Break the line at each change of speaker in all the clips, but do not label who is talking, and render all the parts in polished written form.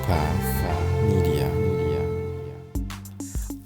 Path Media.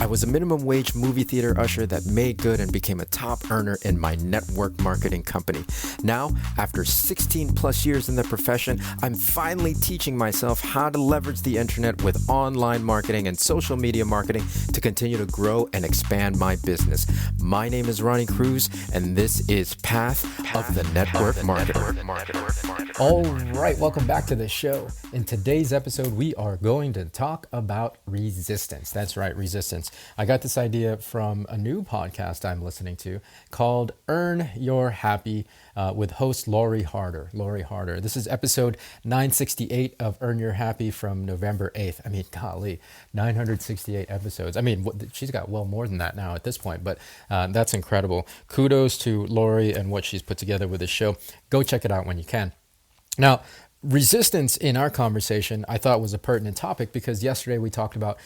I was a minimum wage movie theater usher that made good and became a top earner in my network marketing company. Now, after 16 plus years in the profession, I'm finally teaching myself how to leverage the internet with online marketing and social media marketing to continue to grow and expand my business. My name is Ronnie Cruz, and this is Path of the Network Marketer.
All right, welcome back to the show. In today's episode, we are going to talk about resistance. That's right, resistance. I got this idea from a new podcast I'm listening to called Earn Your Happy with host Lori Harder. This is episode 968 of Earn Your Happy from November 8th. I mean, golly, 968 episodes. I mean, she's got well more than that now at this point, but that's incredible. Kudos to Lori and what she's put together with this show. Go check it out when you can. Now, resistance in our conversation, I thought was a pertinent topic because yesterday we talked about,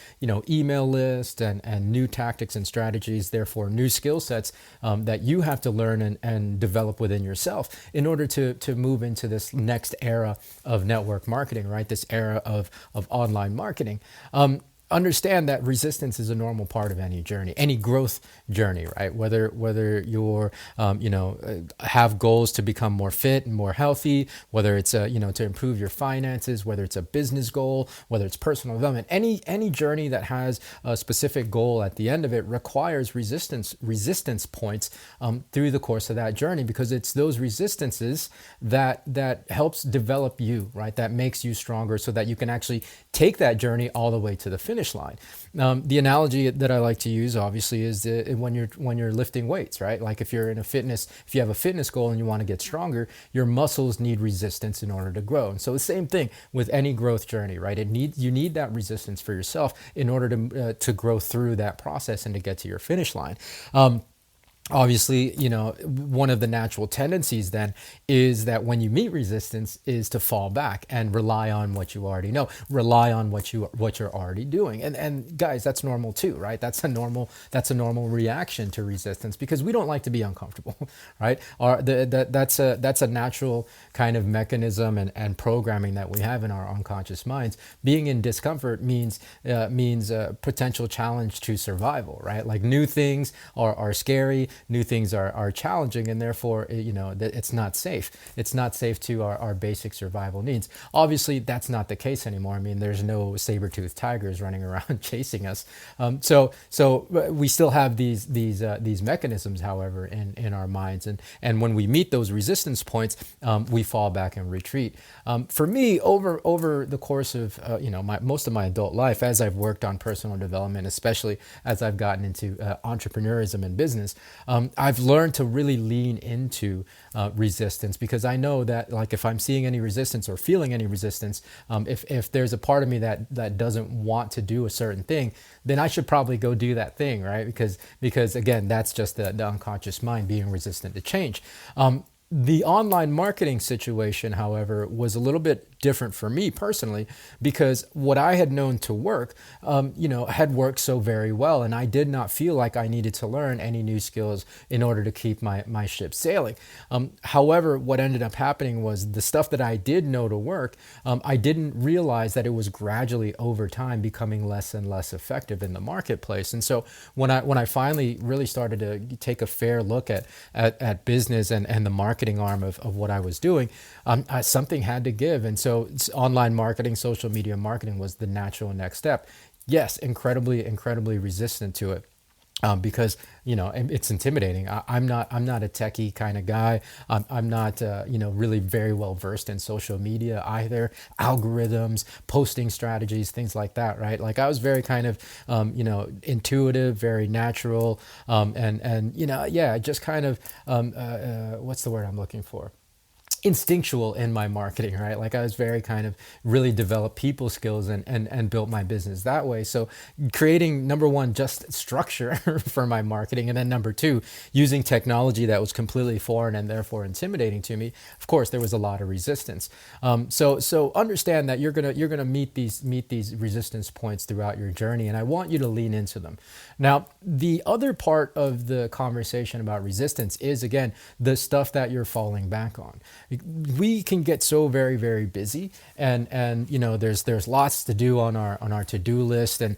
email lists and new tactics and strategies, therefore new skill sets that you have to learn and develop within yourself in order to move into this next era of network marketing, right? This era of online marketing. Understand that resistance is a normal part of any journey, any growth journey, right? Whether you're, have goals to become more fit and more healthy, whether it's, to improve your finances, whether it's a business goal, whether it's personal development, any journey that has a specific goal at the end of it requires resistance points through the course of that journey, because it's those resistances that helps develop you, right? That makes you stronger so that you can actually take that journey all the way to the finish line. The analogy that I like to use, obviously, is when you're lifting weights, right? Like if you have a fitness goal and you want to get stronger, your muscles need resistance in order to grow. And so the same thing with any growth journey, right? You need that resistance for yourself in order to grow through that process and to get to your finish line. Obviously, one of the natural tendencies then is that when you meet resistance is to fall back and rely on what you already know, rely on what you're already doing. And guys, that's normal too, right? That's a normal reaction to resistance because we don't like to be uncomfortable, right? That's a natural kind of mechanism and programming that we have in our unconscious minds. Being in discomfort means a potential challenge to survival, right? Like new things are scary. New things are challenging, and therefore, it's not safe. It's not safe to our basic survival needs. Obviously, that's not the case anymore. I mean, there's no saber-toothed tigers running around chasing us. So we still have these mechanisms, however, in our minds. And when we meet those resistance points, we fall back and retreat. For me, over the course of most of my adult life, as I've worked on personal development, especially as I've gotten into entrepreneurism and business, I've learned to really lean into resistance, because I know that, like, if I'm seeing any resistance or feeling any resistance, if there's a part of me that doesn't want to do a certain thing, then I should probably go do that thing, right? Because again, that's just the unconscious mind being resistant to change. The online marketing situation, however, was a little bit different for me personally, because what I had known to work, had worked so very well, and I did not feel like I needed to learn any new skills in order to keep my ship sailing. However, what ended up happening was the stuff that I did know to work, I didn't realize that it was gradually over time becoming less and less effective in the marketplace. And so when I finally really started to take a fair look at business and the marketing arm of what I was doing, something had to give. And so online marketing, social media marketing was the natural next step. Yes, incredibly resistant to it. Because it's intimidating. I'm not a techie kind of guy. I'm not really very well versed in social media either. Algorithms, posting strategies, things like that, right? Like I was very kind of intuitive, very natural, just kind of what's the word I'm looking for? Instinctual in my marketing, right? Like I was very kind of really developed people skills and built my business that way. So creating, number one, just structure for my marketing. And then number two, using technology that was completely foreign and therefore intimidating to me. Of course, there was a lot of resistance. So understand that you're gonna meet these resistance points throughout your journey. And I want you to lean into them. Now, the other part of the conversation about resistance is, again, the stuff that you're falling back on. We can get so very, very busy, and there's lots to do on our to-do list, and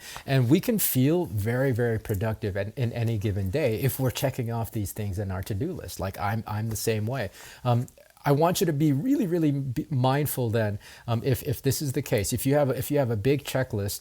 we can feel very, very productive in any given day if we're checking off these things in our to-do list. Like I'm the same way. I want you to be really, really mindful then, if this is the case, if you have a big checklist,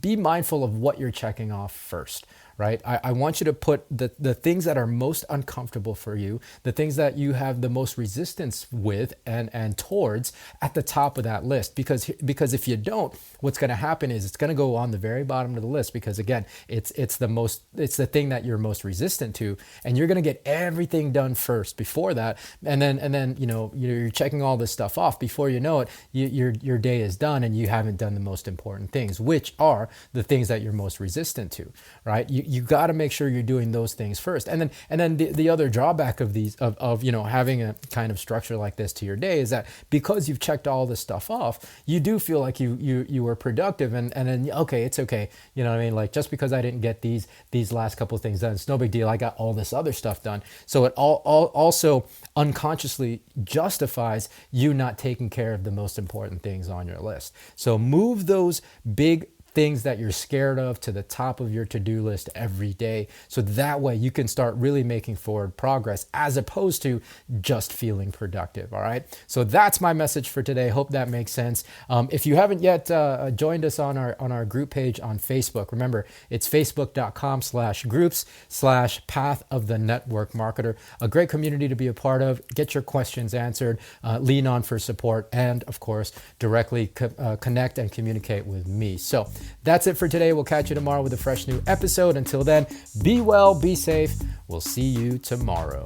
be mindful of what you're checking off first. Right? I want you to put the things that are most uncomfortable for you, the things that you have the most resistance with and towards at the top of that list. Because if you don't, what's going to happen is it's going to go on the very bottom of the list, because again, it's the thing that you're most resistant to, and you're going to get everything done first before that. And then you're checking all this stuff off. Before you know it, your day is done and you haven't done the most important things, which are the things that you're most resistant to, right? You got to make sure you're doing those things first. And then the other drawback of these of having a kind of structure like this to your day is that because you've checked all this stuff off, you do feel like you were productive, and then okay, it's okay. You know what I mean? Like, just because I didn't get these last couple of things done, it's no big deal. I got all this other stuff done. So it all also unconsciously justifies you not taking care of the most important things on your list. So move those big things that you're scared of to the top of your to-do list every day. So that way you can start really making forward progress as opposed to just feeling productive. All right. So that's my message for today. Hope that makes sense. If you haven't yet joined us on our group page on Facebook, remember it's facebook.com/groups/path of the network marketer. A great community to be a part of. Get your questions answered, lean on for support, and of course, directly connect and communicate with me. So that's it for today. We'll catch you tomorrow with a fresh new episode. Until then, be well, be safe. We'll see you tomorrow.